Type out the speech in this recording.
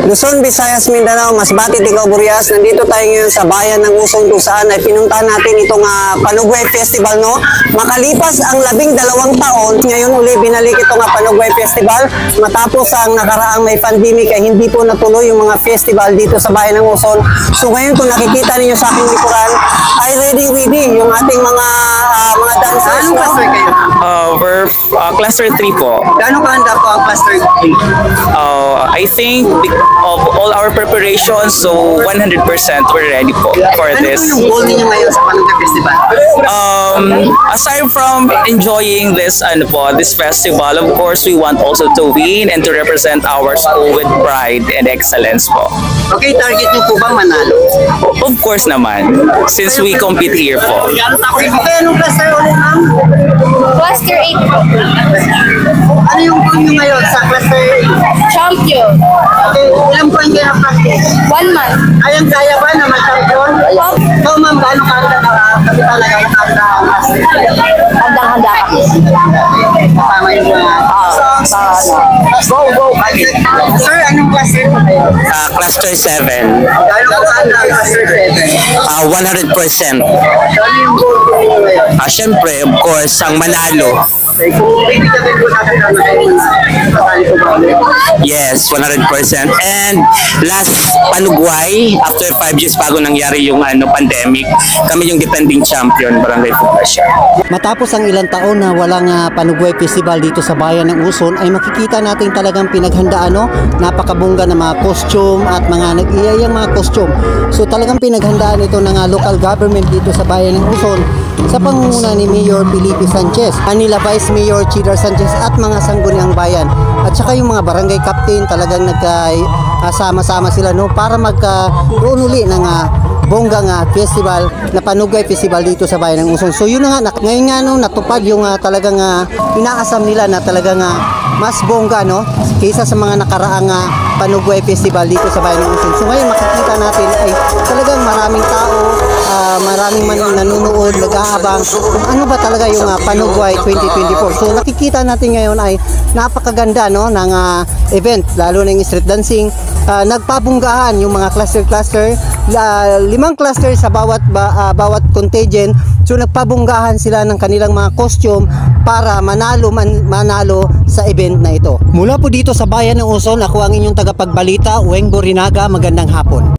Luzon, Visayas, Mindanao, Masbate, Tigao, Burias. Nandito tayo ngayon sa bayan ng Usong kung saan ay pinuntahan natin itong Panugway Festival. No? Makalipas ang 12 taon, ngayon uli binalik itong Panugway Festival. Matapos ang nakaraang may pandemic ay hindi po natuloy yung mga festival dito sa bayan ng Usong. So ngayon kung nakikita ninyo sa aking likuran ay ready yung ating mga dancers. Anong cluster kayo? We're cluster 3 po. Gaano kahanda po ang cluster 3? I think of all our preparations, so 100% we're ready po for this. Ano po yung goal ninyo ngayon sa Panugway Festival? Aside from enjoying this this festival, of course we want also to win and to represent our school with pride and excellence po. Okay, target niyo po bang manalo? Of course naman, since we compete here po. Okay, anong cluster ulit, ma'am? Cluster 8 po. Ano yung goal niyo ngayon sa cluster 8? Champion. Okay, ilang point kayo na practice? 1 month. Ayang kaya ba na mag-champion? So, ma'am, gaano kahanda na kami talaga nakahanda ang cluster 8? Handang-handa kami. Tama yung mga songs. Go! Sir, anong cluster po kayo? Cluster 7, Gaano kahanda ang cluster 7? 100%. Ano yung goal niyo ngayon? Siyempre, of course, ang manalo. Okay, kung hindi kami po nakasama kayo na patali po ba ulit? Yes, 100%. And last Panugway, after 5 years bago nangyari yung pandemic, kami yung defending champion, Barangay Poblacion. Matapos ang ilang taon na walang Panugway Festival dito sa bayan ng Uson, ay makikita natin talagang pinaghandaan, no? Napakabongga ng mga costume at mga nag-iayang mga costume. So talagang pinaghandaan ito ng local government dito sa bayan ng Uson sa pangunguna ni Mayor Felipe Sanchez, Manila Vice Mayor Chidar Sanchez at mga sangguniang bayan. At saka yung mga barangay captain talagang nagkasama-sama sila, no, para magkaroon uli ng bonggang festival na Panugway Festival dito sa bayan ng Usong. So yun na nga, ngayon nga no, natupad yung talagang inaasam nila na talagang mas bongga, no, kaysa sa mga nakaraang Panugway Festival dito sa bayan ng Usong. So ngayon makikita natin ay talagang maraming tao, maraming nanonood, nag-aabang kung ano ba talaga yung Panugway 2024. So nakikita natin ngayon ay napakaganda, no, ng event, lalo na yung street dancing. Nagpabunggahan yung mga cluster, 5 cluster sa bawat contingent. So nagpabunggahan sila ng kanilang mga costume para manalo sa event na ito. Mula po dito sa bayan ng Uson, ako ang inyong tagapagbalita, Weng Borinaga. Magandang hapon.